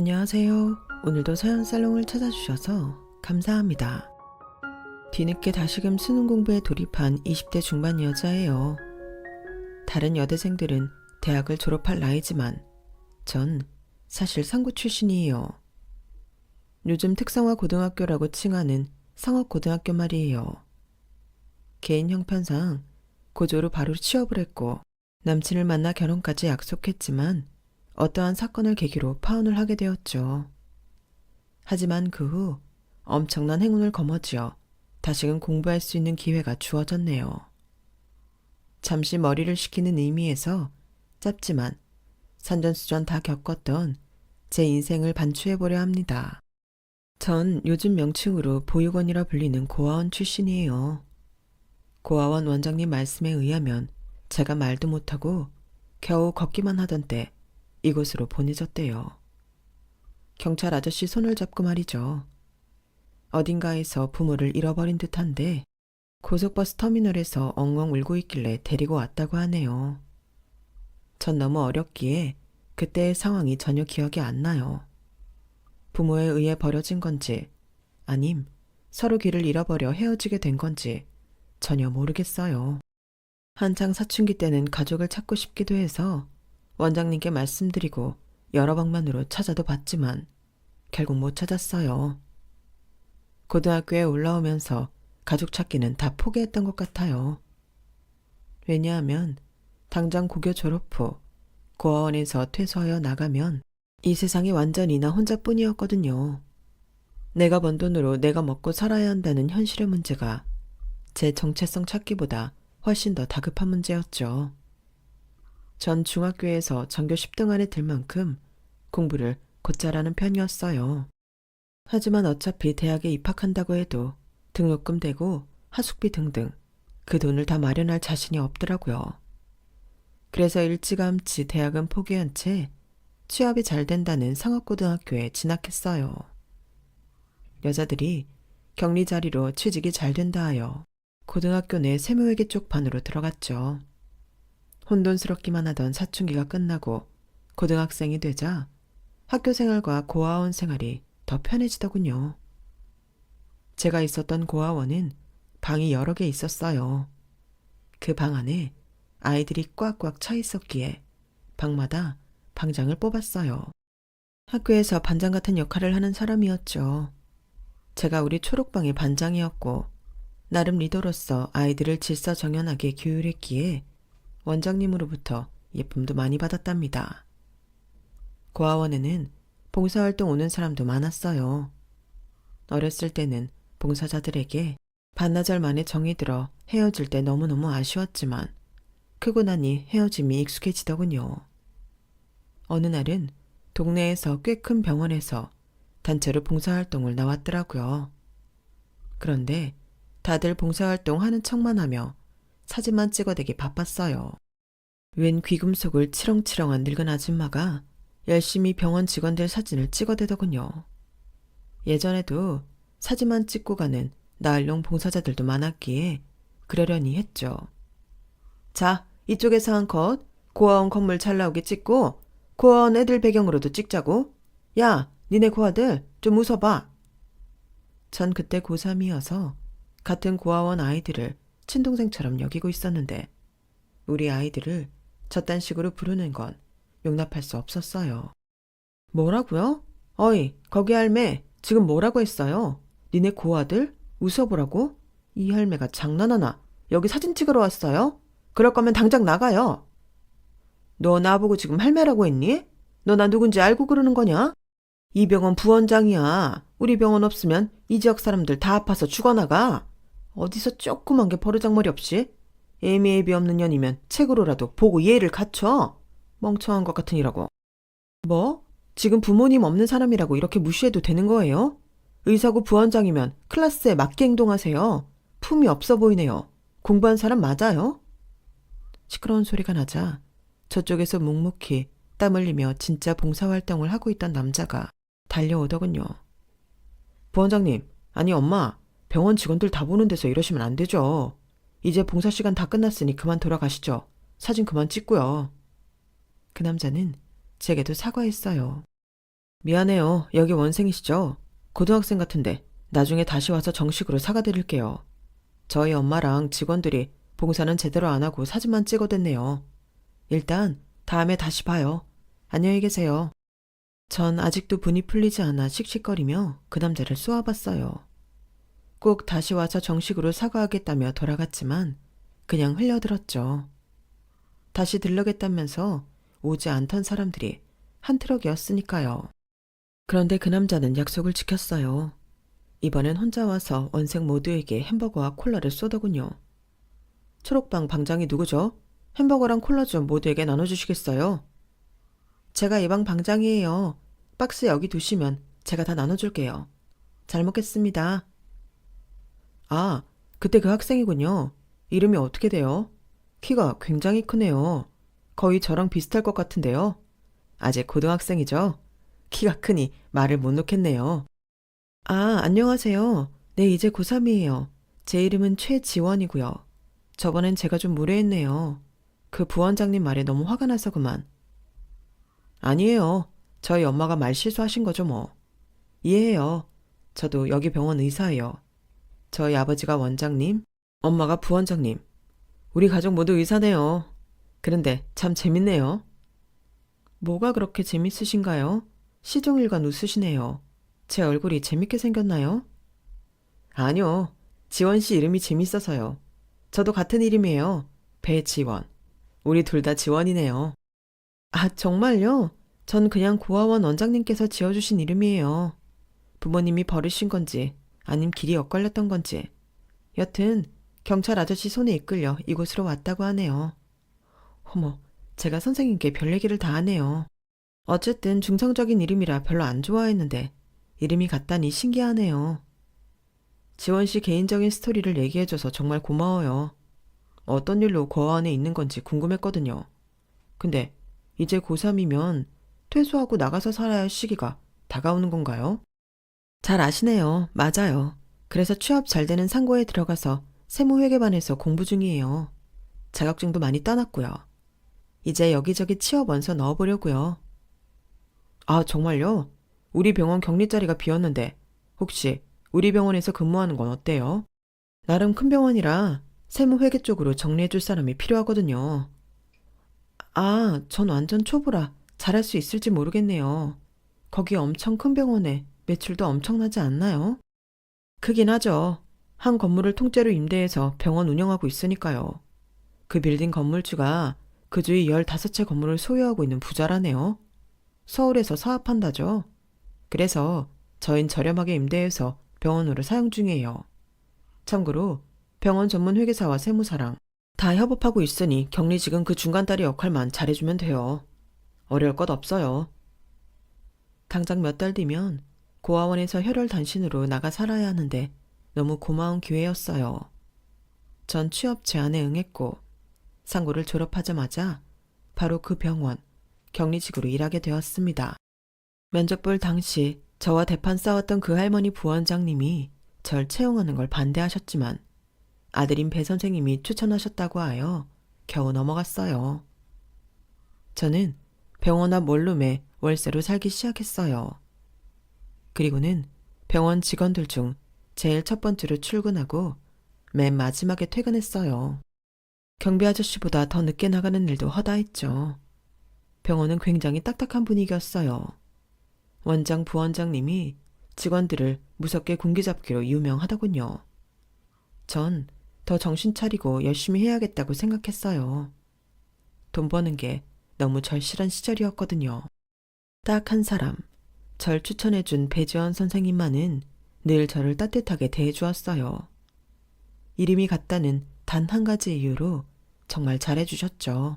안녕하세요. 오늘도 서연살롱을 찾아주셔서 감사합니다. 뒤늦게 다시금 수능 공부에 돌입한 20대 중반 여자예요. 다른 여대생들은 대학을 졸업할 나이지만 전 사실 상고 출신이에요. 요즘 특성화 고등학교라고 칭하는 상업고등학교 말이에요. 개인 형편상 고졸로 바로 취업을 했고 남친을 만나 결혼까지 약속했지만 어떠한 사건을 계기로 파혼을 하게 되었죠. 하지만 그 후 엄청난 행운을 거머쥐어 다시금 공부할 수 있는 기회가 주어졌네요. 잠시 머리를 식히는 의미에서 짧지만 산전수전 다 겪었던 제 인생을 반추해보려 합니다. 전 요즘 명칭으로 보육원이라 불리는 고아원 출신이에요. 고아원 원장님 말씀에 의하면 제가 말도 못하고 겨우 걷기만 하던 때 이곳으로 보내졌대요. 경찰 아저씨 손을 잡고 말이죠. 어딘가에서 부모를 잃어버린 듯한데 고속버스 터미널에서 엉엉 울고 있길래 데리고 왔다고 하네요. 전 너무 어렸기에 그때의 상황이 전혀 기억이 안 나요. 부모에 의해 버려진 건지 아님 서로 길을 잃어버려 헤어지게 된 건지 전혀 모르겠어요. 한창 사춘기 때는 가족을 찾고 싶기도 해서 원장님께 말씀드리고 여러 방면으로 찾아도 봤지만 결국 못 찾았어요. 고등학교에 올라오면서 가족 찾기는 다 포기했던 것 같아요. 왜냐하면 당장 고교 졸업 후 고아원에서 퇴소하여 나가면 이 세상이 완전히 나 혼자뿐이었거든요. 내가 번 돈으로 내가 먹고 살아야 한다는 현실의 문제가 제 정체성 찾기보다 훨씬 더 다급한 문제였죠. 전 중학교에서 전교 10등 안에 들 만큼 공부를 곧잘 하는 편이었어요. 하지만 어차피 대학에 입학한다고 해도 등록금 대고 하숙비 등등 그 돈을 다 마련할 자신이 없더라고요. 그래서 일찌감치 대학은 포기한 채 취업이 잘 된다는 상업고등학교에 진학했어요. 여자들이 격리 자리로 취직이 잘 된다 하여 고등학교 내 세무회계 쪽 반으로 들어갔죠. 혼돈스럽기만 하던 사춘기가 끝나고 고등학생이 되자 학교 생활과 고아원 생활이 더 편해지더군요. 제가 있었던 고아원은 방이 여러 개 있었어요. 그 방 안에 아이들이 꽉꽉 차 있었기에 방마다 방장을 뽑았어요. 학교에서 반장 같은 역할을 하는 사람이었죠. 제가 우리 초록방의 반장이었고 나름 리더로서 아이들을 질서정연하게 교육했기에 원장님으로부터 예쁨도 많이 받았답니다. 고아원에는 봉사활동 오는 사람도 많았어요. 어렸을 때는 봉사자들에게 반나절 만에 정이 들어 헤어질 때 너무너무 아쉬웠지만 크고 나니 헤어짐이 익숙해지더군요. 어느 날은 동네에서 꽤 큰 병원에서 단체로 봉사활동을 나왔더라고요. 그런데 다들 봉사활동 하는 척만 하며 사진만 찍어대기 바빴어요. 웬 귀금속을 치렁치렁한 늙은 아줌마가 열심히 병원 직원들 사진을 찍어대더군요. 예전에도 사진만 찍고 가는 나흘용 봉사자들도 많았기에 그러려니 했죠. 자, 이쪽에서 한 컷, 고아원 건물 잘 나오게 찍고 고아원 애들 배경으로도 찍자고. 야, 니네 고아들 좀 웃어봐. 전 그때 고3이어서 같은 고아원 아이들을 친동생처럼 여기고 있었는데 우리 아이들을 저딴 식으로 부르는 건 용납할 수 없었어요. 뭐라고요? 어이, 거기 할매, 지금 뭐라고 했어요? 니네 고아들? 웃어보라고? 이 할매가 장난하나? 여기 사진 찍으러 왔어요? 그럴 거면 당장 나가요. 너 나보고 지금 할매라고 했니? 너 나 누군지 알고 그러는 거냐? 이 병원 부원장이야. 우리 병원 없으면 이 지역 사람들 다 아파서 죽어나가. 어디서 조그만 게 버르장머리 없이? 애미애비 없는 년이면 책으로라도 보고 예의를 갖춰. 멍청한 것 같으니라고. 뭐? 지금 부모님 없는 사람이라고 이렇게 무시해도 되는 거예요? 의사고 부원장이면 클래스에 맞게 행동하세요. 품이 없어 보이네요. 공부한 사람 맞아요? 시끄러운 소리가 나자 저쪽에서 묵묵히 땀 흘리며 진짜 봉사활동을 하고 있던 남자가 달려오더군요. 부원장님, 아니 엄마, 병원 직원들 다 보는 데서 이러시면 안 되죠. 이제 봉사 시간 다 끝났으니 그만 돌아가시죠. 사진 그만 찍고요. 그 남자는 제게도 사과했어요. 미안해요. 여기 원생이시죠? 고등학생 같은데 나중에 다시 와서 정식으로 사과드릴게요. 저희 엄마랑 직원들이 봉사는 제대로 안 하고 사진만 찍어댔네요. 일단 다음에 다시 봐요. 안녕히 계세요. 전 아직도 분이 풀리지 않아 씩씩거리며 그 남자를 쏘아봤어요. 꼭 다시 와서 정식으로 사과하겠다며 돌아갔지만 그냥 흘려들었죠. 다시 들러겠다면서 오지 않던 사람들이 한 트럭이었으니까요. 그런데 그 남자는 약속을 지켰어요. 이번엔 혼자 와서 원생 모두에게 햄버거와 콜라를 쏘더군요. 초록방 방장이 누구죠? 햄버거랑 콜라 좀 모두에게 나눠주시겠어요? 제가 이 방 방장이에요. 박스 여기 두시면 제가 다 나눠줄게요. 잘 먹겠습니다. 아, 그때 그 학생이군요. 이름이 어떻게 돼요? 키가 굉장히 크네요. 거의 저랑 비슷할 것 같은데요. 아직 고등학생이죠? 키가 크니 말을 못 놓겠네요. 아, 안녕하세요. 네, 이제 고3이에요. 제 이름은 최지원이고요. 저번엔 제가 좀 무례했네요. 그 부원장님 말에 너무 화가 나서 그만. 아니에요. 저희 엄마가 말 실수하신 거죠 뭐. 이해해요. 저도 여기 병원 의사예요. 저희 아버지가 원장님, 엄마가 부원장님. 우리 가족 모두 의사네요. 그런데 참 재밌네요. 뭐가 그렇게 재밌으신가요? 시종일관 웃으시네요. 제 얼굴이 재밌게 생겼나요? 아니요. 지원 씨 이름이 재밌어서요. 저도 같은 이름이에요. 배지원. 우리 둘 다 지원이네요. 아, 정말요? 전 그냥 고아원 원장님께서 지어주신 이름이에요. 부모님이 버리신 건지 아님 길이 엇갈렸던 건지. 여튼 경찰 아저씨 손에 이끌려 이곳으로 왔다고 하네요. 어머, 제가 선생님께 별 얘기를 다 하네요. 어쨌든 중성적인 이름이라 별로 안 좋아했는데 이름이 같다니 신기하네요. 지원 씨 개인적인 스토리를 얘기해줘서 정말 고마워요. 어떤 일로 고아원에 있는 건지 궁금했거든요. 근데 이제 고3이면 퇴소하고 나가서 살아야 할 시기가 다가오는 건가요? 잘 아시네요. 맞아요. 그래서 취업 잘 되는 상고에 들어가서 세무회계반에서 공부 중이에요. 자격증도 많이 따놨고요. 이제 여기저기 취업 원서 넣어보려고요. 아, 정말요? 우리 병원 격리 자리가 비었는데 혹시 우리 병원에서 근무하는 건 어때요? 나름 큰 병원이라 세무회계 쪽으로 정리해줄 사람이 필요하거든요. 아, 전 완전 초보라 잘할 수 있을지 모르겠네요. 거기 엄청 큰 병원에 매출도 엄청나지 않나요? 크긴 하죠. 한 건물을 통째로 임대해서 병원 운영하고 있으니까요. 그 빌딩 건물주가 그 주위 15채 건물을 소유하고 있는 부자라네요. 서울에서 사업한다죠. 그래서 저흰 저렴하게 임대해서 병원으로 사용 중이에요. 참고로 병원 전문 회계사와 세무사랑 다 협업하고 있으니 격리직은 그 중간다리 역할만 잘해주면 돼요. 어려울 것 없어요. 당장 몇 달 뒤면 고아원에서 혈혈단신으로 나가 살아야 하는데 너무 고마운 기회였어요. 전 취업 제안에 응했고 상고를 졸업하자마자 바로 그 병원 격리직으로 일하게 되었습니다. 면접 볼 당시 저와 대판 싸웠던 그 할머니 부원장님이 절 채용하는 걸 반대하셨지만 아들인 배 선생님이 추천하셨다고 하여 겨우 넘어갔어요. 저는 병원 앞 원룸에 월세로 살기 시작했어요. 그리고는 병원 직원들 중 제일 첫 번째로 출근하고 맨 마지막에 퇴근했어요. 경비 아저씨보다 더 늦게 나가는 일도 허다했죠. 병원은 굉장히 딱딱한 분위기였어요. 원장 부원장님이 직원들을 무섭게 군기잡기로 유명하더군요. 전 더 정신 차리고 열심히 해야겠다고 생각했어요. 돈 버는 게 너무 절실한 시절이었거든요. 딱 한 사람, 절 추천해준 배지원 선생님만은 늘 저를 따뜻하게 대해주었어요. 이름이 같다는 단 한 가지 이유로 정말 잘해주셨죠.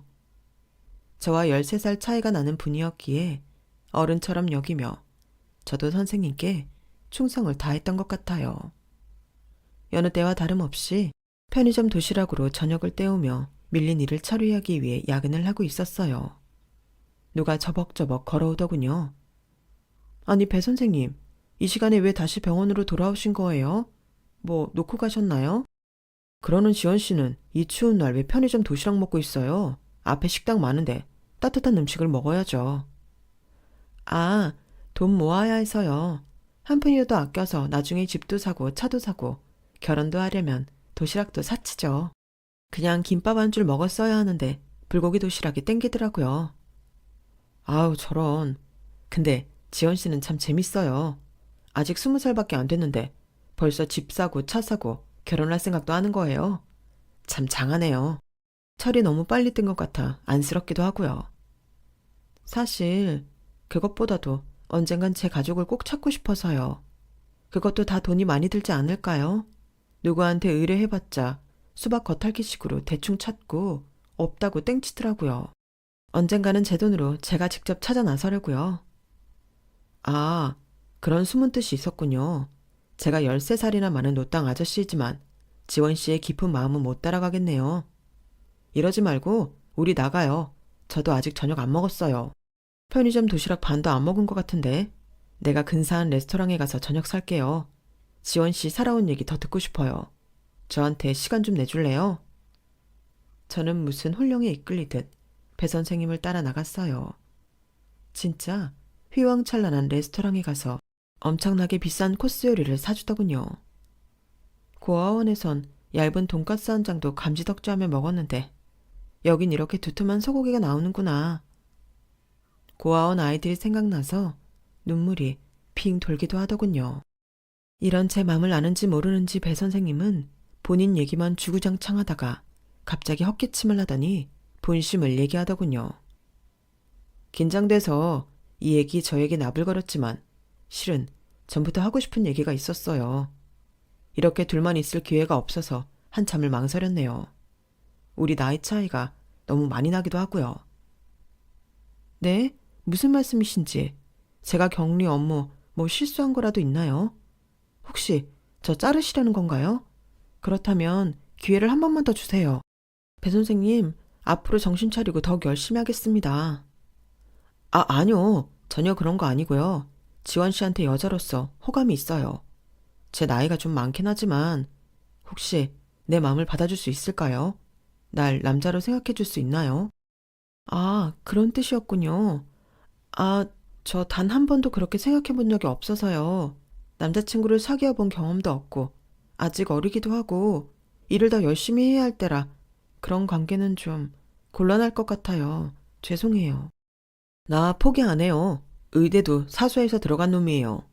저와 13살 차이가 나는 분이었기에 어른처럼 여기며 저도 선생님께 충성을 다했던 것 같아요. 여느 때와 다름없이 편의점 도시락으로 저녁을 때우며 밀린 일을 처리하기 위해 야근을 하고 있었어요. 누가 저벅저벅 걸어오더군요. 아니, 배 선생님, 이 시간에 왜 다시 병원으로 돌아오신 거예요? 뭐 놓고 가셨나요? 그러는 지원 씨는 이 추운 날 왜 편의점 도시락 먹고 있어요? 앞에 식당 많은데 따뜻한 음식을 먹어야죠. 아, 돈 모아야 해서요. 한 푼이라도 아껴서 나중에 집도 사고 차도 사고 결혼도 하려면 도시락도 사치죠. 그냥 김밥 한 줄 먹었어야 하는데 불고기 도시락이 땡기더라고요. 아우 저런. 근데 지원 씨는 참 재밌어요. 아직 20살밖에 안 됐는데 벌써 집 사고 차 사고 결혼할 생각도 하는 거예요. 참 장하네요. 철이 너무 빨리 뜬 것 같아 안쓰럽기도 하고요. 사실 그것보다도 언젠간 제 가족을 꼭 찾고 싶어서요. 그것도 다 돈이 많이 들지 않을까요? 누구한테 의뢰해봤자 수박 겉핥기식으로 대충 찾고 없다고 땡치더라고요. 언젠가는 제 돈으로 제가 직접 찾아 나서려고요. 아, 그런 숨은 뜻이 있었군요. 제가 13살이나 많은 노땅 아저씨이지만 지원 씨의 깊은 마음은 못 따라가겠네요. 이러지 말고 우리 나가요. 저도 아직 저녁 안 먹었어요. 편의점 도시락 반도 안 먹은 것 같은데 내가 근사한 레스토랑에 가서 저녁 살게요. 지원 씨 살아온 얘기 더 듣고 싶어요. 저한테 시간 좀 내줄래요? 저는 무슨 홀령에 이끌리듯 배 선생님을 따라 나갔어요. 진짜 휘황찬란한 레스토랑에 가서 엄청나게 비싼 코스 요리를 사주더군요. 고아원에선 얇은 돈가스 한 장도 감지덕지하며 먹었는데 여긴 이렇게 두툼한 소고기가 나오는구나. 고아원 아이들이 생각나서 눈물이 핑 돌기도 하더군요. 이런 제 맘을 아는지 모르는지 배 선생님은 본인 얘기만 주구장창 하다가 갑자기 헛기침을 하더니 본심을 얘기하더군요. 긴장돼서 이 얘기 저 얘기 나불거렸지만 실은 전부터 하고 싶은 얘기가 있었어요. 이렇게 둘만 있을 기회가 없어서 한참을 망설였네요. 우리 나이 차이가 너무 많이 나기도 하고요. 네? 무슨 말씀이신지. 제가 격리 업무 뭐 실수한 거라도 있나요? 혹시 저 자르시려는 건가요? 그렇다면 기회를 한 번만 더 주세요. 배 선생님, 앞으로 정신 차리고 더욱 열심히 하겠습니다. 아니요. 전혀 그런 거 아니고요. 지원 씨한테 여자로서 호감이 있어요. 제 나이가 좀 많긴 하지만 혹시 내 마음을 받아줄 수 있을까요? 날 남자로 생각해 줄 수 있나요? 아, 그런 뜻이었군요. 저 단 한 번도 그렇게 생각해 본 적이 없어서요. 남자친구를 사귀어 본 경험도 없고 아직 어리기도 하고 일을 더 열심히 해야 할 때라 그런 관계는 좀 곤란할 것 같아요. 죄송해요. 나 포기 안 해요. 의대도 사수해서 들어간 놈이에요.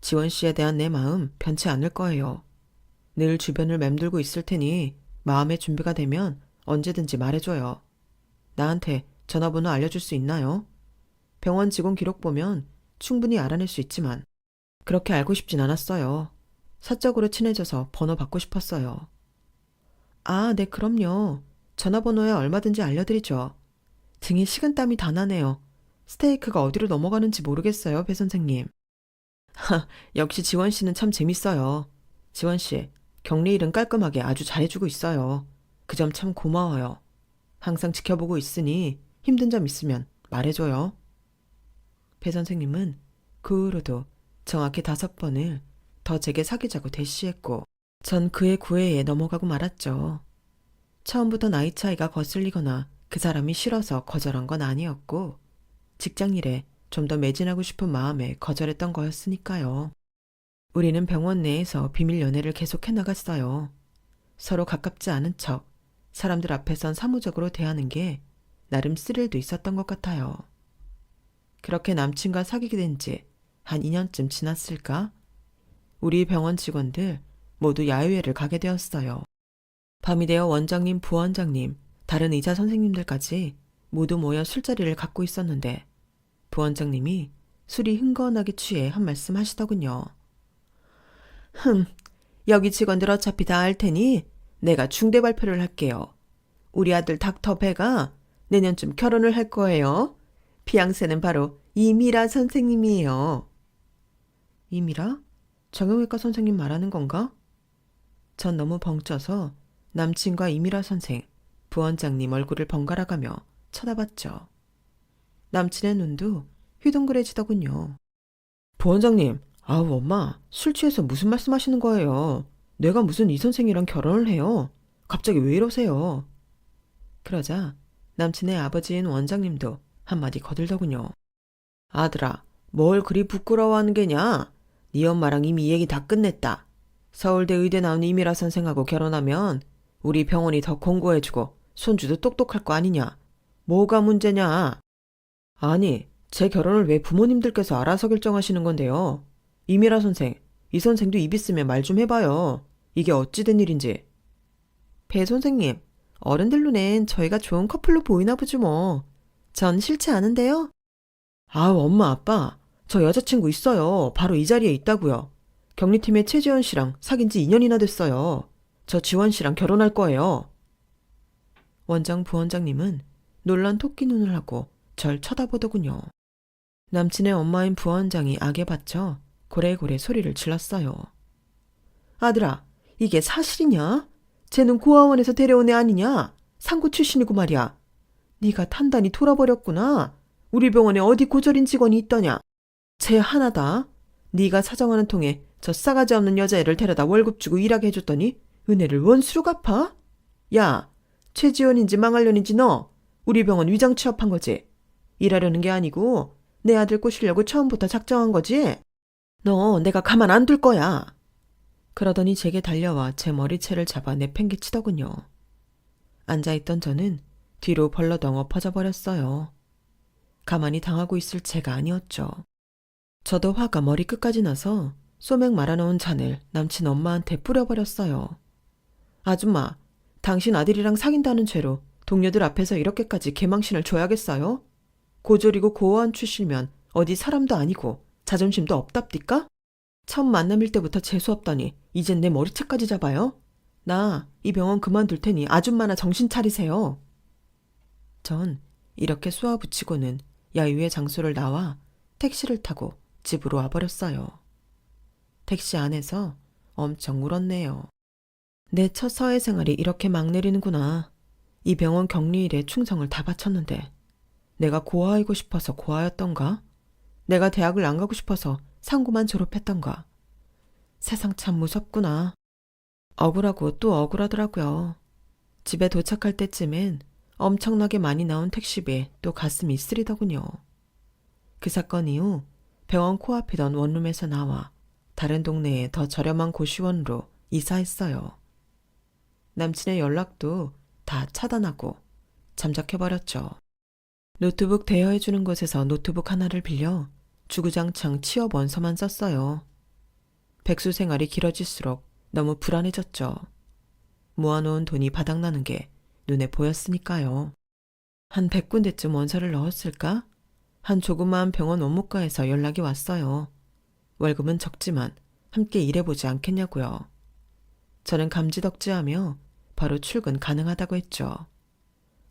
지원 씨에 대한 내 마음 변치 않을 거예요. 늘 주변을 맴돌고 있을 테니 마음의 준비가 되면 언제든지 말해줘요. 나한테 전화번호 알려줄 수 있나요? 병원 직원 기록 보면 충분히 알아낼 수 있지만 그렇게 알고 싶진 않았어요. 사적으로 친해져서 번호 받고 싶었어요. 네, 그럼요. 전화번호야 얼마든지 알려드리죠. 등에 식은땀이 다 나네요. 스테이크가 어디로 넘어가는지 모르겠어요, 배 선생님. 역시 지원 씨는 참 재밌어요. 지원 씨, 격리 일은 깔끔하게 아주 잘해주고 있어요. 그 점 참 고마워요. 항상 지켜보고 있으니 힘든 점 있으면 말해줘요. 배 선생님은 그 후로도 정확히 5번을 더 제게 사귀자고 대시했고 전 그의 구애에 넘어가고 말았죠. 처음부터 나이 차이가 거슬리거나 그 사람이 싫어서 거절한 건 아니었고 직장일에 좀 더 매진하고 싶은 마음에 거절했던 거였으니까요. 우리는 병원 내에서 비밀 연애를 계속해 나갔어요. 서로 가깝지 않은 척 사람들 앞에선 사무적으로 대하는 게 나름 스릴도 있었던 것 같아요. 그렇게 남친과 사귀게 된 지 한 2년쯤 지났을까? 우리 병원 직원들 모두 야유회를 가게 되었어요. 밤이 되어 원장님, 부원장님, 다른 의사 선생님들까지 모두 모여 술자리를 갖고 있었는데 부원장님이 술이 흥건하게 취해 한 말씀 하시더군요. 여기 직원들 어차피 다 알 테니 내가 중대 발표를 할게요. 우리 아들 닥터 배가 내년쯤 결혼을 할 거예요. 피양새는 바로 이미라 선생님이에요. 이미라? 정형외과 선생님 말하는 건가? 전 너무 벙쪄서 남친과 이미라 선생, 부원장님 얼굴을 번갈아가며 쳐다봤죠. 남친의 눈도 휘둥그레지더군요. 부원장님, 아우 엄마, 술 취해서 무슨 말씀하시는 거예요? 내가 무슨 이 선생이랑 결혼을 해요? 갑자기 왜 이러세요? 그러자 남친의 아버지인 원장님도 한마디 거들더군요. 아들아, 뭘 그리 부끄러워하는 게냐? 네 엄마랑 이미 얘기 다 끝냈다. 서울대 의대 나온 이미라 선생하고 결혼하면 우리 병원이 더 공고해주고 손주도 똑똑할 거 아니냐? 뭐가 문제냐? 아니, 제 결혼을 왜 부모님들께서 알아서 결정하시는 건데요? 이미라 선생, 이 선생도 입 있으면 말 좀 해봐요. 이게 어찌 된 일인지. 배 선생님, 어른들 눈엔 저희가 좋은 커플로 보이나 보지 뭐. 전 싫지 않은데요? 아우, 엄마, 아빠. 저 여자친구 있어요. 바로 이 자리에 있다고요. 격리팀의 최지원 씨랑 사귄 지 2년이나 됐어요. 저 지원 씨랑 결혼할 거예요. 원장 부원장님은 놀란 토끼 눈을 하고 절 쳐다보더군요. 남친의 엄마인 부원장이 악에 받쳐 고래고래 소리를 질렀어요. 아들아, 이게 사실이냐? 쟤는 고아원에서 데려온 애 아니냐? 상고 출신이고 말이야. 네가 단단히 돌아버렸구나. 우리 병원에 어디 고졸인 직원이 있더냐? 쟤 하나다. 네가 사정하는 통에 저 싸가지 없는 여자애를 데려다 월급 주고 일하게 해줬더니 은혜를 원수로 갚아? 야, 최지원인지 망할년인지 너 우리 병원 위장 취업한 거지? 일하려는 게 아니고 내 아들 꼬시려고 처음부터 작정한 거지? 너 내가 가만 안 둘 거야. 그러더니 제게 달려와 제 머리채를 잡아 내팽개치더군요. 앉아있던 저는 뒤로 벌러덩 엎어져 버렸어요. 가만히 당하고 있을 제가 아니었죠. 저도 화가 머리끝까지 나서 소맥 말아놓은 잔을 남친 엄마한테 뿌려버렸어요. 아줌마, 당신 아들이랑 사귄다는 죄로 동료들 앞에서 이렇게까지 개망신을 줘야겠어요? 고졸이고 고아원 출신이면 어디 사람도 아니고 자존심도 없답디까? 처음 만남일 때부터 재수없다니 이젠 내 머리채까지 잡아요? 나 이 병원 그만둘 테니 아줌마나 정신 차리세요. 전 이렇게 쏘아붙이고는 야유의 장소를 나와 택시를 타고 집으로 와버렸어요. 택시 안에서 엄청 울었네요. 내 첫 사회생활이 이렇게 막 내리는구나. 이 병원 격리일에 충성을 다 바쳤는데 내가 고아이고 싶어서 고아였던가? 내가 대학을 안 가고 싶어서 상고만 졸업했던가? 세상 참 무섭구나. 억울하고 또 억울하더라고요. 집에 도착할 때쯤엔 엄청나게 많이 나온 택시비에 또 가슴이 쓰리더군요. 그 사건 이후 병원 코앞이던 원룸에서 나와 다른 동네에 더 저렴한 고시원으로 이사했어요. 남친의 연락도 다 차단하고 잠적해버렸죠. 노트북 대여해주는 곳에서 노트북 하나를 빌려 주구장창 취업 원서만 썼어요. 백수 생활이 길어질수록 너무 불안해졌죠. 모아놓은 돈이 바닥나는 게 눈에 보였으니까요. 한 100군데쯤 원서를 넣었을까? 한 조그마한 병원 원무과에서 연락이 왔어요. 월급은 적지만 함께 일해보지 않겠냐고요. 저는 감지덕지하며 바로 출근 가능하다고 했죠.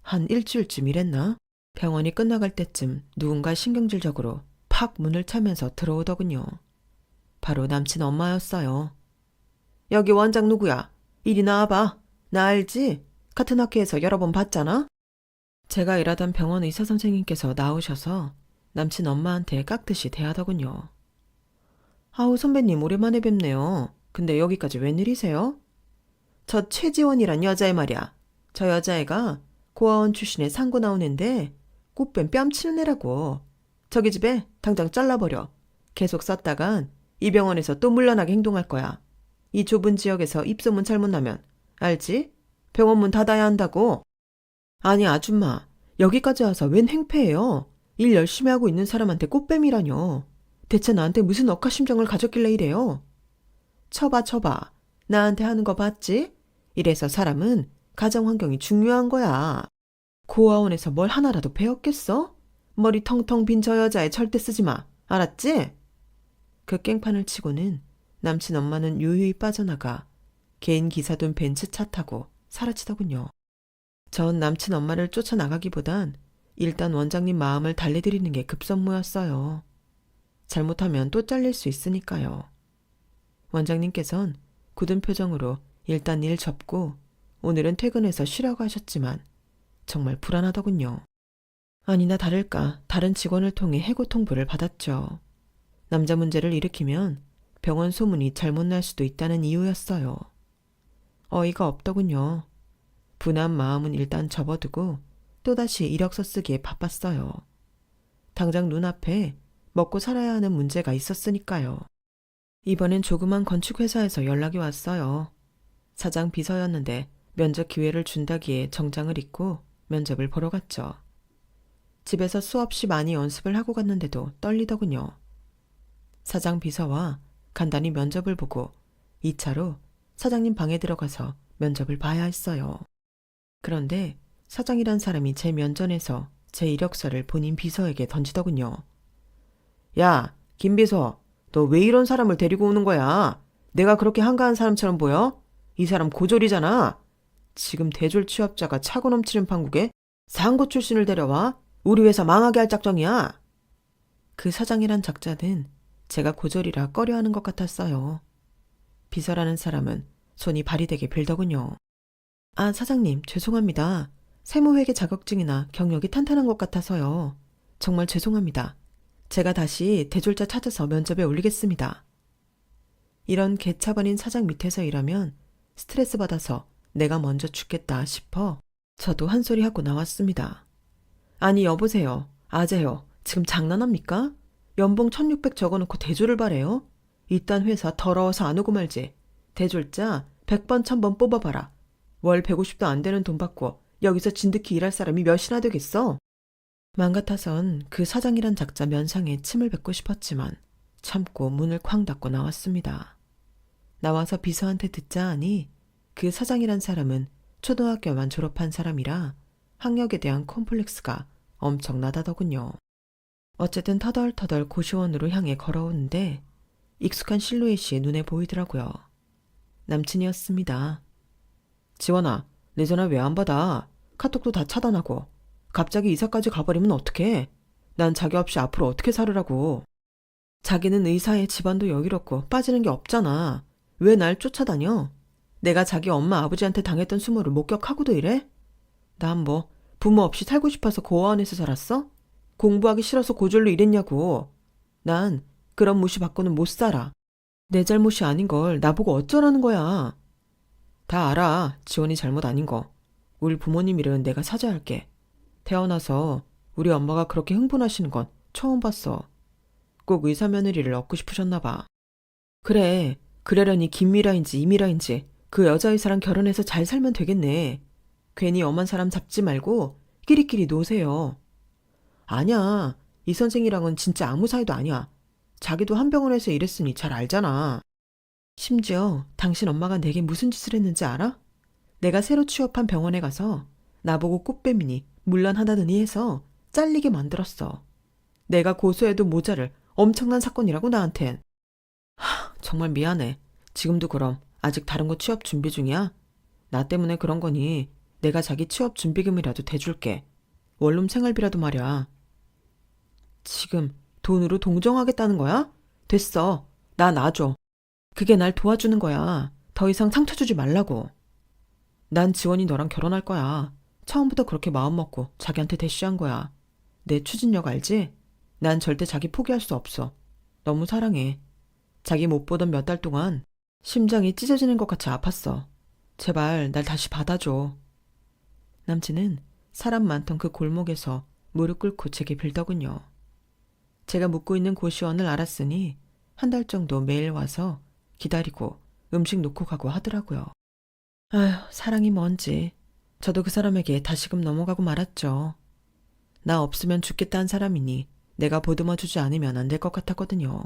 한 일주일쯤 일했나? 병원이 끝나갈 때쯤 누군가 신경질적으로 팍 문을 차면서 들어오더군요. 바로 남친 엄마였어요. 여기 원장 누구야? 이리 나와봐. 나 알지? 같은 학교에서 여러 번 봤잖아? 제가 일하던 병원 의사 선생님께서 나오셔서 남친 엄마한테 깍듯이 대하더군요. 아우 선배님 오랜만에 뵙네요. 근데 여기까지 웬일이세요? 저 최지원이란 여자애 말이야. 저 여자애가 고아원 출신의 상고 나온 앤데 꽃뱀 뺨치는 애라고. 저기 집에 당장 잘라버려. 계속 썼다간 이 병원에서 또 물러나게 행동할 거야. 이 좁은 지역에서 입소문 잘못 나면 알지? 병원 문 닫아야 한다고. 아니 아줌마, 여기까지 와서 웬 행패예요? 일 열심히 하고 있는 사람한테 꽃뱀이라뇨. 대체 나한테 무슨 억하심정을 가졌길래 이래요? 쳐봐. 나한테 하는 거 봤지? 이래서 사람은 가정환경이 중요한 거야. 고아원에서 뭘 하나라도 배웠겠어? 머리 텅텅 빈 저 여자애 절대 쓰지 마. 알았지? 그 깽판을 치고는 남친 엄마는 유유히 빠져나가 개인 기사돈 벤츠 차 타고 사라지더군요. 전 남친 엄마를 쫓아나가기보단 일단 원장님 마음을 달래드리는 게 급선무였어요. 잘못하면 또 잘릴 수 있으니까요. 원장님께선 굳은 표정으로 일단 일 접고 오늘은 퇴근해서 쉬라고 하셨지만 정말 불안하더군요. 아니나 다를까 다른 직원을 통해 해고 통보를 받았죠. 남자 문제를 일으키면 병원 소문이 잘못 날 수도 있다는 이유였어요. 어이가 없더군요. 분한 마음은 일단 접어두고 또다시 이력서 쓰기에 바빴어요. 당장 눈앞에 먹고 살아야 하는 문제가 있었으니까요. 이번엔 조그만 건축회사에서 연락이 왔어요. 사장 비서였는데 면접 기회를 준다기에 정장을 입고 면접을 보러 갔죠. 집에서 수없이 많이 연습을 하고 갔는데도 떨리더군요. 사장 비서와 간단히 면접을 보고 2차로 사장님 방에 들어가서 면접을 봐야 했어요. 그런데 사장이란 사람이 제 면전에서 제 이력서를 본인 비서에게 던지더군요. 야, 김 비서, 너 왜 이런 사람을 데리고 오는 거야? 내가 그렇게 한가한 사람처럼 보여? 이 사람 고졸이잖아. 지금 대졸 취업자가 차고 넘치는 판국에 상고 출신을 데려와? 우리 회사 망하게 할 작정이야. 그 사장이란 작자는 제가 고졸이라 꺼려하는 것 같았어요. 비서라는 사람은 손이 발이 되게 빌더군요. 아, 사장님, 죄송합니다. 세무회계 자격증이나 경력이 탄탄한 것 같아서요. 정말 죄송합니다. 제가 다시 대졸자 찾아서 면접에 올리겠습니다. 이런 개차반인 사장 밑에서 일하면 스트레스 받아서 내가 먼저 죽겠다 싶어 저도 한 소리 하고 나왔습니다. 아니, 여보세요. 아재요. 지금 장난합니까? 연봉 1600 적어놓고 대졸을 바래요? 이딴 회사 더러워서 안 오고 말지. 대졸자 100번 1000번 뽑아봐라. 월 150도 안 되는 돈 받고 여기서 진득히 일할 사람이 몇이나 되겠어? 맘 같아선 그 사장이란 작자 면상에 침을 뱉고 싶었지만 참고 문을 쾅 닫고 나왔습니다. 나와서 비서한테 듣자 하니 그 사장이란 사람은 초등학교만 졸업한 사람이라 학력에 대한 콤플렉스가 엄청나다더군요. 어쨌든 터덜터덜 고시원으로 향해 걸어오는데 익숙한 실루엣이 눈에 보이더라고요. 남친이었습니다. 지원아, 내 전화 왜 안 받아? 카톡도 다 차단하고. 갑자기 이사까지 가버리면 어떡해? 난 자기 없이 앞으로 어떻게 살으라고. 자기는 의사에 집안도 여유롭고 빠지는 게 없잖아. 왜 날 쫓아다녀? 내가 자기 엄마 아버지한테 당했던 수모를 목격하고도 이래? 난 뭐 부모 없이 살고 싶어서 고아원에서 살았어? 공부하기 싫어서 고졸로 일했냐고. 난 그런 무시 받고는 못 살아. 내 잘못이 아닌 걸 나보고 어쩌라는 거야. 다 알아. 지원이 잘못 아닌 거. 우리 부모님 일은 내가 사죄할게. 태어나서 우리 엄마가 그렇게 흥분하시는 건 처음 봤어. 꼭 의사 며느리를 얻고 싶으셨나 봐. 그래, 그러려니 김미라인지 이미라인지 그 여자의사랑 결혼해서 잘 살면 되겠네. 괜히 엄한 사람 잡지 말고 끼리끼리 노세요. 아니야, 이 선생이랑은 진짜 아무 사이도 아니야. 자기도 한 병원에서 일했으니 잘 알잖아. 심지어 당신 엄마가 내게 무슨 짓을 했는지 알아? 내가 새로 취업한 병원에 가서 나보고 꽃뱀이니 물란하다더니 해서 잘리게 만들었어. 내가 고소해도 모자를 엄청난 사건이라고 나한텐. 정말 미안해. 지금도 그럼 아직 다른 거 취업 준비 중이야? 나 때문에 그런 거니 내가 자기 취업 준비금이라도 대줄게. 원룸 생활비라도 말이야. 지금 돈으로 동정하겠다는 거야? 됐어. 나 놔줘. 그게 날 도와주는 거야. 더 이상 상처 주지 말라고. 난 지원이 너랑 결혼할 거야. 처음부터 그렇게 마음먹고 자기한테 대쉬한 거야. 내 추진력 알지? 난 절대 자기 포기할 수 없어. 너무 사랑해. 자기 못 보던 몇 달 동안 심장이 찢어지는 것 같이 아팠어. 제발 날 다시 받아줘. 남친은 사람 많던 그 골목에서 무릎 꿇고 제게 빌더군요. 제가 묵고 있는 고시원을 알았으니 한 달 정도 매일 와서 기다리고 음식 놓고 가고 하더라고요. 아휴, 사랑이 뭔지. 저도 그 사람에게 다시금 넘어가고 말았죠. 나 없으면 죽겠다는 사람이니 내가 보듬어주지 않으면 안 될 것 같았거든요.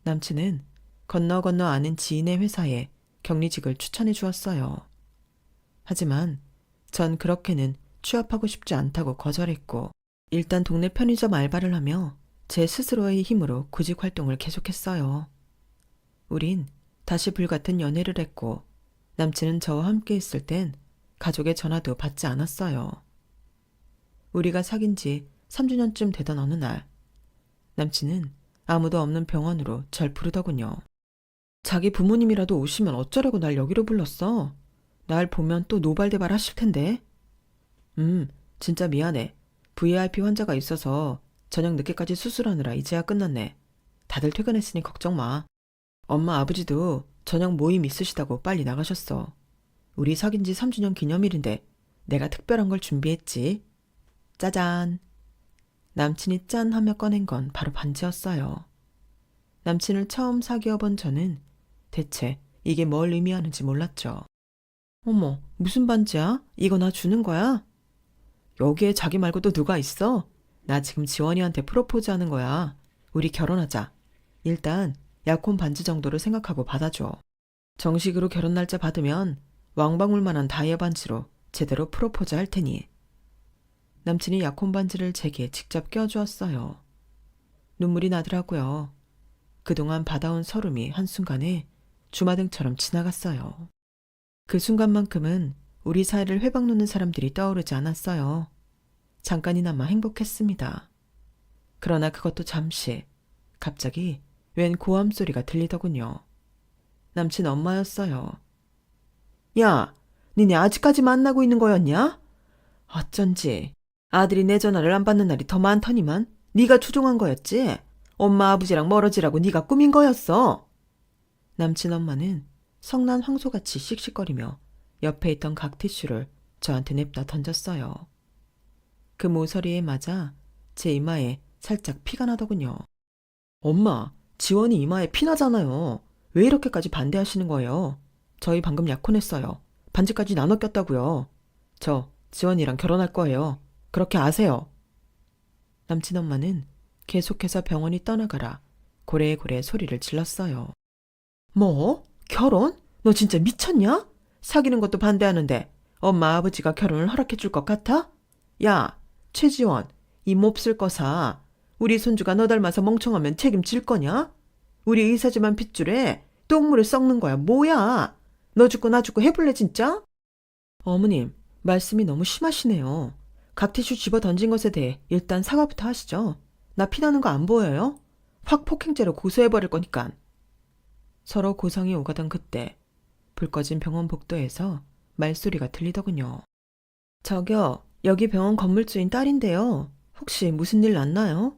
남친은 건너 아는 지인의 회사에 격리직을 추천해 주었어요. 하지만 전 그렇게는 취업하고 싶지 않다고 거절했고 일단 동네 편의점 알바를 하며 제 스스로의 힘으로 구직 활동을 계속했어요. 우린 다시 불같은 연애를 했고 남친은 저와 함께 있을 땐 가족의 전화도 받지 않았어요. 우리가 사귄 지 3주년쯤 되던 어느 날 남친은 아무도 없는 병원으로 절 부르더군요. 자기 부모님이라도 오시면 어쩌려고 날 여기로 불렀어? 날 보면 또 노발대발 하실 텐데. 진짜 미안해. VIP 환자가 있어서 저녁 늦게까지 수술하느라 이제야 끝났네. 다들 퇴근했으니 걱정 마. 엄마 아버지도 저녁 모임 있으시다고 빨리 나가셨어. 우리 사귄 지 3주년 기념일인데 내가 특별한 걸 준비했지. 짜잔. 남친이 짠 하며 꺼낸 건 바로 반지였어요. 남친을 처음 사귀어본 저는 대체 이게 뭘 의미하는지 몰랐죠. 어머, 무슨 반지야? 이거 나 주는 거야? 여기에 자기 말고 또 누가 있어? 나 지금 지원이한테 프로포즈 하는 거야. 우리 결혼하자. 일단 약혼 반지 정도로 생각하고 받아줘. 정식으로 결혼 날짜 받으면 왕방울만한 다이아 반지로 제대로 프로포즈 할 테니. 남친이 약혼 반지를 제게 직접 껴주었어요. 눈물이 나더라고요. 그동안 받아온 서름이 한순간에 주마등처럼 지나갔어요. 그 순간만큼은 우리 사이를 회방 놓는 사람들이 떠오르지 않았어요. 잠깐이나마 행복했습니다. 그러나 그것도 잠시, 갑자기 웬 고함 소리가 들리더군요. 남친 엄마였어요. 야, 니네 아직까지 만나고 있는 거였냐? 어쩐지 아들이 내 전화를 안 받는 날이 더 많더니만 네가 추종한 거였지? 엄마 아버지랑 멀어지라고 네가 꾸민 거였어. 남친 엄마는 성난 황소같이 씩씩거리며 옆에 있던 각 티슈를 저한테 냅다 던졌어요. 그 모서리에 맞아 제 이마에 살짝 피가 나더군요. 엄마, 지원이 이마에 피 나잖아요. 왜 이렇게까지 반대하시는 거예요? 저희 방금 약혼했어요. 반지까지 나눠 꼈다고요. 저 지원이랑 결혼할 거예요. 그렇게 아세요. 남친 엄마는 계속해서 병원이 떠나가라 고래고래 소리를 질렀어요. 뭐? 결혼? 너 진짜 미쳤냐? 사귀는 것도 반대하는데 엄마 아버지가 결혼을 허락해 줄 것 같아? 야, 최지원, 이 몹쓸 거사. 우리 손주가 너 닮아서 멍청하면 책임질 거냐? 우리 의사지만 핏줄에 똥물을 썩는 거야. 뭐야? 너 죽고 나 죽고 해볼래 진짜? 어머님, 말씀이 너무 심하시네요. 각티슈 집어 던진 것에 대해 일단 사과부터 하시죠. 나 피나는 거 안 보여요? 확 폭행죄로 고소해버릴 거니까. 서로 고성이 오가던 그때 불 꺼진 병원 복도에서 말소리가 들리더군요. 저기요, 여기 병원 건물주인 딸인데요. 혹시 무슨 일 났나요?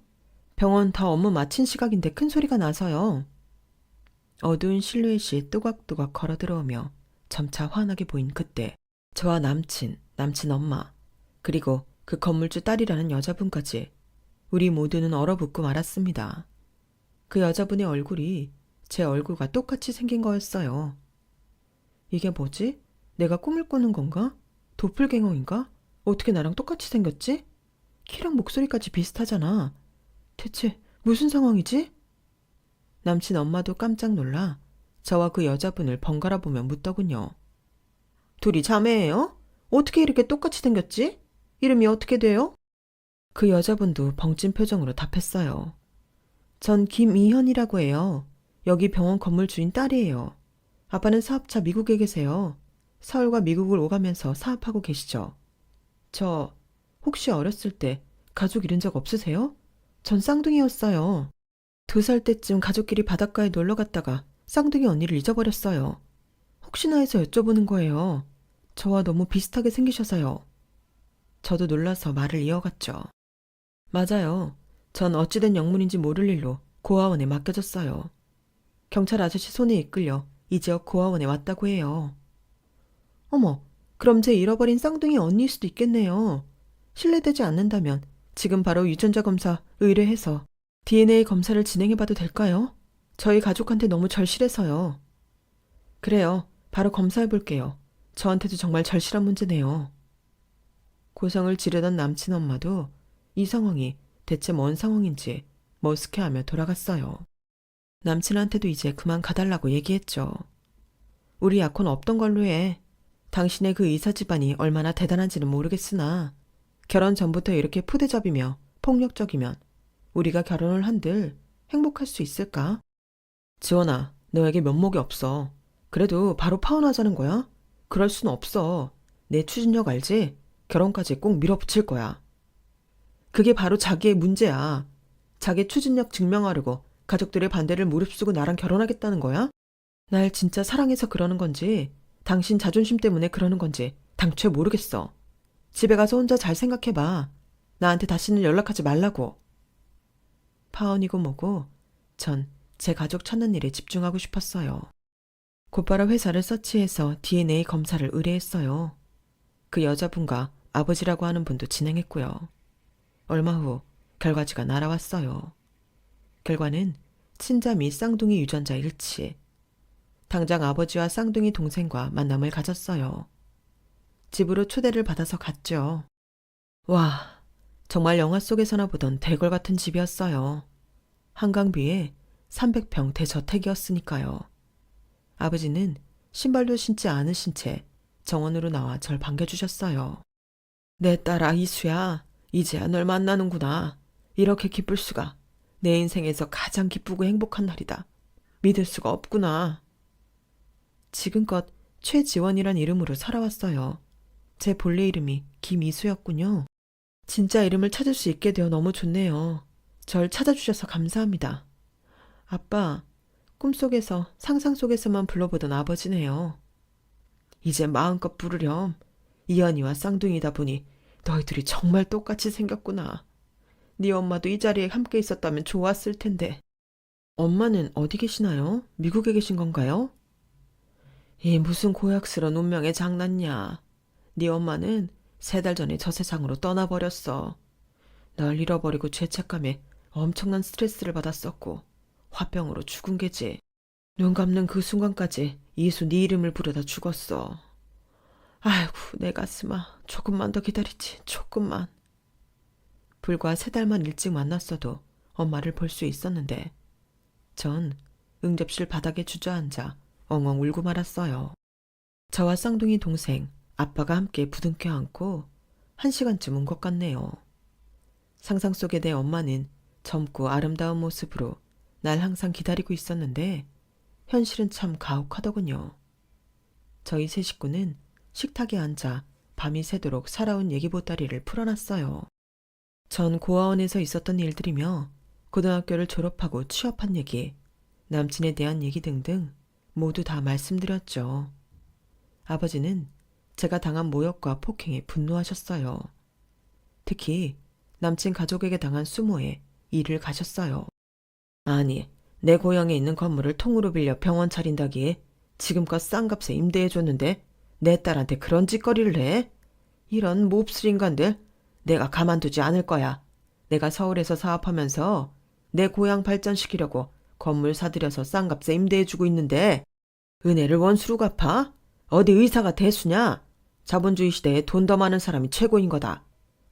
병원 다 업무 마친 시각인데 큰 소리가 나서요. 어두운 실루엣이 또각또각 걸어 들어오며 점차 환하게 보인 그때 저와 남친 엄마, 그리고 그 건물주 딸이라는 여자분까지 우리 모두는 얼어붙고 말았습니다. 그 여자분의 얼굴이 제 얼굴과 똑같이 생긴 거였어요. 이게 뭐지? 내가 꿈을 꾸는 건가? 도플갱어인가? 어떻게 나랑 똑같이 생겼지? 키랑 목소리까지 비슷하잖아. 대체 무슨 상황이지? 남친 엄마도 깜짝 놀라 저와 그 여자분을 번갈아 보며 묻더군요. 둘이 자매예요? 어떻게 이렇게 똑같이 생겼지? 이름이 어떻게 돼요? 그 여자분도 벙찐 표정으로 답했어요. 전 김이현이라고 해요. 여기 병원 건물 주인 딸이에요. 아빠는 사업차 미국에 계세요. 서울과 미국을 오가면서 사업하고 계시죠. 저 혹시 어렸을 때 가족 잃은 적 없으세요? 전 쌍둥이였어요. 2살 때쯤 가족끼리 바닷가에 놀러 갔다가 쌍둥이 언니를 잊어버렸어요. 혹시나 해서 여쭤보는 거예요. 저와 너무 비슷하게 생기셔서요. 저도 놀라서 말을 이어갔죠. 맞아요. 전 어찌된 영문인지 모를 일로 고아원에 맡겨졌어요. 경찰 아저씨 손에 이끌려 이 지역 고아원에 왔다고 해요. 어머, 그럼 제 잃어버린 쌍둥이 언니일 수도 있겠네요. 실례되지 않는다면 지금 바로 유전자 검사 의뢰해서 DNA 검사를 진행해봐도 될까요? 저희 가족한테 너무 절실해서요. 그래요. 바로 검사해볼게요. 저한테도 정말 절실한 문제네요. 고성을 지르던 남친 엄마도 이 상황이 대체 뭔 상황인지 머쓱해하며 돌아갔어요. 남친한테도 이제 그만 가달라고 얘기했죠. 우리 약혼 없던 걸로 해. 당신의 그 의사 집안이 얼마나 대단한지는 모르겠으나 결혼 전부터 이렇게 푸대접이며 폭력적이면 우리가 결혼을 한들 행복할 수 있을까? 지원아, 너에게 면목이 없어. 그래도 바로 파혼하자는 거야? 그럴 순 없어. 내 추진력 알지? 결혼까지 꼭 밀어붙일 거야. 그게 바로 자기의 문제야. 자기 추진력 증명하려고 가족들의 반대를 무릅쓰고 나랑 결혼하겠다는 거야? 날 진짜 사랑해서 그러는 건지 당신 자존심 때문에 그러는 건지 당최 모르겠어. 집에 가서 혼자 잘 생각해봐. 나한테 다시는 연락하지 말라고. 파혼이고 뭐고 전 제 가족 찾는 일에 집중하고 싶었어요. 곧바로 회사를 서치해서 DNA 검사를 의뢰했어요. 그 여자분과 아버지라고 하는 분도 진행했고요. 얼마 후 결과지가 날아왔어요. 결과는 친자 및 쌍둥이 유전자 일치. 당장 아버지와 쌍둥이 동생과 만남을 가졌어요. 집으로 초대를 받아서 갔죠. 와, 정말 영화 속에서나 보던 대궐 같은 집이었어요. 한강뷰에 300평 대저택이었으니까요. 아버지는 신발도 신지 않으신 채 정원으로 나와 절 반겨주셨어요. 내 딸 아이수야, 이제야 널 만나는구나. 이렇게 기쁠 수가. 내 인생에서 가장 기쁘고 행복한 날이다. 믿을 수가 없구나. 지금껏 최지원이란 이름으로 살아왔어요. 제 본래 이름이 김이수였군요. 진짜 이름을 찾을 수 있게 되어 너무 좋네요. 절 찾아주셔서 감사합니다. 아빠, 꿈속에서 상상 속에서만 불러보던 아버지네요. 이제 마음껏 부르렴. 이현이와 쌍둥이다 보니 너희들이 정말 똑같이 생겼구나. 네 엄마도 이 자리에 함께 있었다면 좋았을 텐데. 엄마는 어디 계시나요? 미국에 계신 건가요? 이 무슨 고약스런 운명의 장난이야. 네 엄마는 3달 전에 저 세상으로 떠나버렸어. 널 잃어버리고 죄책감에 엄청난 스트레스를 받았었고 화병으로 죽은 게지. 눈 감는 그 순간까지 이수 네 이름을 부르다 죽었어. 아이고 내 가슴아, 조금만 더 기다리지, 조금만. 불과 3달만 일찍 만났어도 엄마를 볼 수 있었는데 전 응접실 바닥에 주저앉아 엉엉 울고 말았어요. 저와 쌍둥이 동생, 아빠가 함께 부둥켜 안고 1시간쯤 온 것 같네요. 상상 속의 내 엄마는 젊고 아름다운 모습으로 날 항상 기다리고 있었는데 현실은 참 가혹하더군요. 저희 세 식구는 식탁에 앉아 밤이 새도록 살아온 얘기 보따리를 풀어놨어요. 전 고아원에서 있었던 일들이며 고등학교를 졸업하고 취업한 얘기, 남친에 대한 얘기 등등 모두 다 말씀드렸죠. 아버지는 제가 당한 모욕과 폭행에 분노하셨어요. 특히 남친 가족에게 당한 수모에 일을 가셨어요. 아니, 내 고향에 있는 건물을 통으로 빌려 병원 차린다기에 지금껏 싼 값에 임대해줬는데 내 딸한테 그런 짓거리를 해? 이런 몹쓸 인간들, 내가 가만두지 않을 거야. 내가 서울에서 사업하면서 내 고향 발전시키려고 건물 사들여서 싼 값에 임대해주고 있는데 은혜를 원수로 갚아? 어디 의사가 대수냐? 자본주의 시대에 돈 더 많은 사람이 최고인 거다.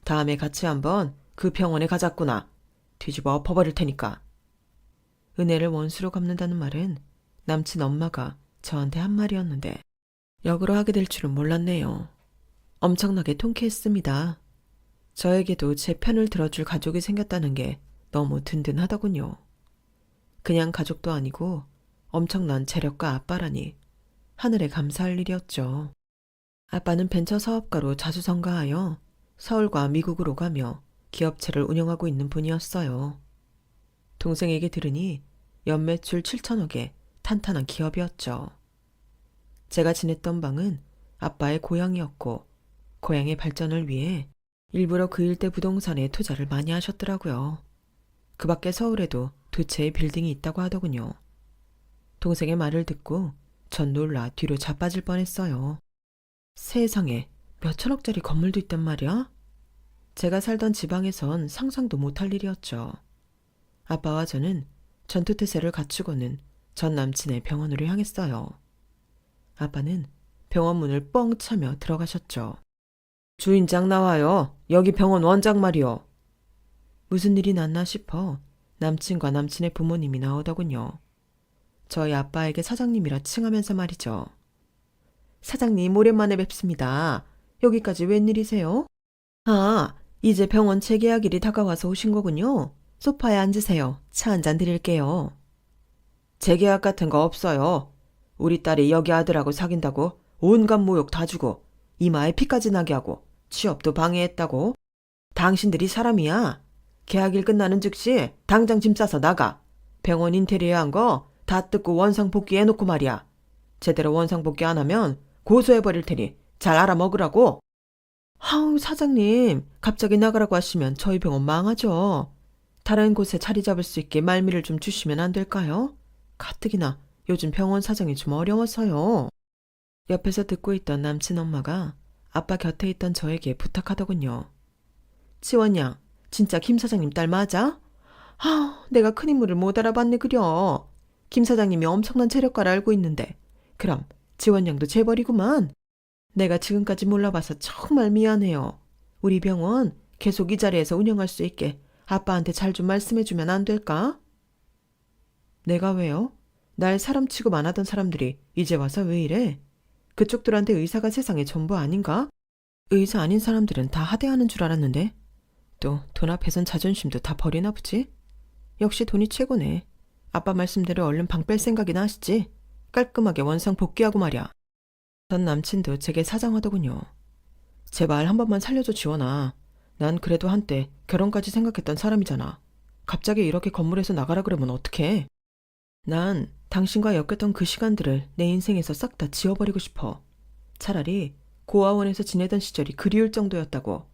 다음에 같이 한번 그 병원에 가자꾸나. 뒤집어 엎어버릴 테니까. 은혜를 원수로 갚는다는 말은 남친 엄마가 저한테 한 말이었는데 역으로 하게 될 줄은 몰랐네요. 엄청나게 통쾌했습니다. 저에게도 제 편을 들어줄 가족이 생겼다는 게 너무 든든하더군요. 그냥 가족도 아니고 엄청난 재력가 아빠라니 하늘에 감사할 일이었죠. 아빠는 벤처 사업가로 자수성가하여 서울과 미국으로 가며 기업체를 운영하고 있는 분이었어요. 동생에게 들으니 연매출 7천억의 탄탄한 기업이었죠. 제가 지냈던 방은 아빠의 고향이었고 고향의 발전을 위해 일부러 그 일대 부동산에 투자를 많이 하셨더라고요. 그 밖에 서울에도 2채의 빌딩이 있다고 하더군요. 동생의 말을 듣고 전 놀라 뒤로 자빠질 뻔했어요. 세상에 몇 천억짜리 건물도 있단 말이야? 제가 살던 지방에선 상상도 못할 일이었죠. 아빠와 저는 전투태세를 갖추고는 전 남친의 병원으로 향했어요. 아빠는 병원 문을 뻥 차며 들어가셨죠. 주인장 나와요. 여기 병원 원장 말이요. 무슨 일이 났나 싶어 남친과 남친의 부모님이 나오더군요. 저희 아빠에게 사장님이라 칭하면서 말이죠. 사장님 오랜만에 뵙습니다. 여기까지 웬일이세요? 아, 이제 병원 재계약일이 다가와서 오신 거군요. 소파에 앉으세요. 차 한 잔 드릴게요. 재계약 같은 거 없어요. 우리 딸이 여기 아들하고 사귄다고 온갖 모욕 다 주고 이마에 피까지 나게 하고 취업도 방해했다고. 당신들이 사람이야. 계약일 끝나는 즉시 당장 짐 싸서 나가. 병원 인테리어 한 거 다 뜯고 원상 복귀해놓고 말이야. 제대로 원상 복귀 안 하면 고소해버릴 테니 잘 알아먹으라고. 아우 사장님, 갑자기 나가라고 하시면 저희 병원 망하죠. 다른 곳에 자리 잡을 수 있게 말미를 좀 주시면 안 될까요? 가뜩이나 요즘 병원 사정이 좀 어려워서요. 옆에서 듣고 있던 남친 엄마가 아빠 곁에 있던 저에게 부탁하더군요. 지원 양, 진짜 김 사장님 딸 맞아? 내가 큰 인물을 못 알아봤네 그려. 김 사장님이 엄청난 재력가를 알고 있는데 그럼 지원량도 재벌이구만. 내가 지금까지 몰라봐서 정말 미안해요. 우리 병원 계속 이 자리에서 운영할 수 있게 아빠한테 잘 좀 말씀해주면 안 될까? 내가 왜요? 날 사람 취급 안 하던 사람들이 이제 와서 왜 이래? 그쪽들한테 의사가 세상의 전부 아닌가? 의사 아닌 사람들은 다 하대하는 줄 알았는데 또 돈 앞에선 자존심도 다 버리나 보지? 역시 돈이 최고네. 아빠 말씀대로 얼른 방 뺄 생각이나 하시지. 깔끔하게 원상 복귀하고 말이야. 전 남친도 제게 사장하더군요. 제발 한 번만 살려줘 지원아. 난 그래도 한때 결혼까지 생각했던 사람이잖아. 갑자기 이렇게 건물에서 나가라 그러면 어떡해? 난 당신과 엮였던 그 시간들을 내 인생에서 싹 다 지워버리고 싶어. 차라리 고아원에서 지내던 시절이 그리울 정도였다고.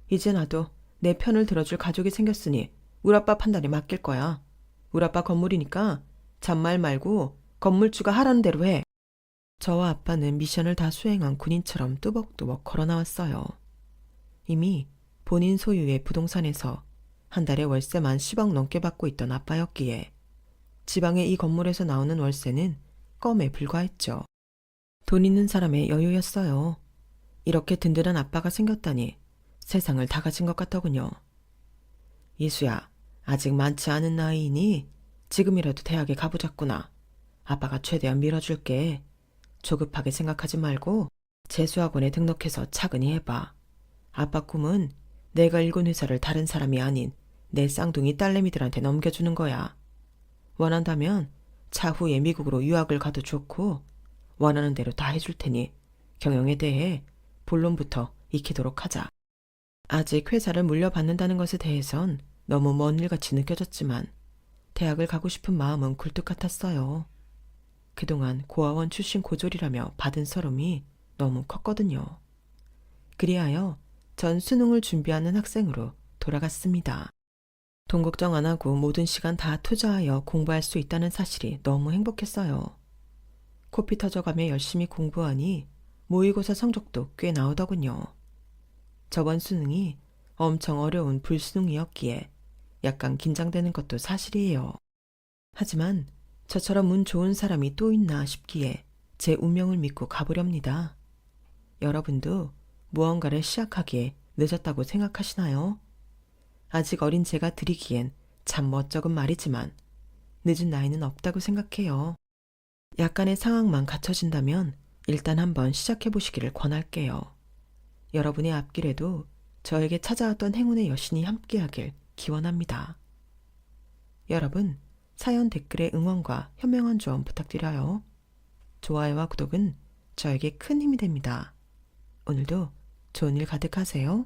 이제 나도 내 편을 들어줄 가족이 생겼으니 우리 아빠 판단에 맡길 거야. 우리 아빠 건물이니까 잔말 말고 건물주가 하라는 대로 해. 저와 아빠는 미션을 다 수행한 군인처럼 뚜벅뚜벅 걸어 나왔어요. 이미 본인 소유의 부동산에서 한 달에 월세만 10억 넘게 받고 있던 아빠였기에 지방의 이 건물에서 나오는 월세는 껌에 불과했죠. 돈 있는 사람의 여유였어요. 이렇게 든든한 아빠가 생겼다니 세상을 다 가진 것 같더군요. 이수야, 아직 많지 않은 나이이니 지금이라도 대학에 가보자꾸나. 아빠가 최대한 밀어줄게. 조급하게 생각하지 말고 재수학원에 등록해서 차근히 해봐. 아빠 꿈은 내가 일군 회사를 다른 사람이 아닌 내 쌍둥이 딸내미들한테 넘겨주는 거야. 원한다면 차후에 미국으로 유학을 가도 좋고 원하는 대로 다 해줄 테니 경영에 대해 본론부터 익히도록 하자. 아직 회사를 물려받는다는 것에 대해선 너무 먼 일같이 느껴졌지만 대학을 가고 싶은 마음은 굴뚝 같았어요. 그동안 고아원 출신 고졸이라며 받은 서름이 너무 컸거든요. 그리하여 전 수능을 준비하는 학생으로 돌아갔습니다. 돈 걱정 안 하고 모든 시간 다 투자하여 공부할 수 있다는 사실이 너무 행복했어요. 코피 터져가며 열심히 공부하니 모의고사 성적도 꽤 나오더군요. 저번 수능이 엄청 어려운 불수능이었기에 약간 긴장되는 것도 사실이에요. 하지만 저처럼 운 좋은 사람이 또 있나 싶기에 제 운명을 믿고 가보렵니다. 여러분도 무언가를 시작하기에 늦었다고 생각하시나요? 아직 어린 제가 드리기엔 참 멋쩍은 말이지만 늦은 나이는 없다고 생각해요. 약간의 상황만 갖춰진다면 일단 한번 시작해보시기를 권할게요. 여러분의 앞길에도 저에게 찾아왔던 행운의 여신이 함께하길 기원합니다. 여러분, 사연 댓글에 응원과 현명한 조언 부탁드려요. 좋아요와 구독은 저에게 큰 힘이 됩니다. 오늘도 좋은 일 가득하세요.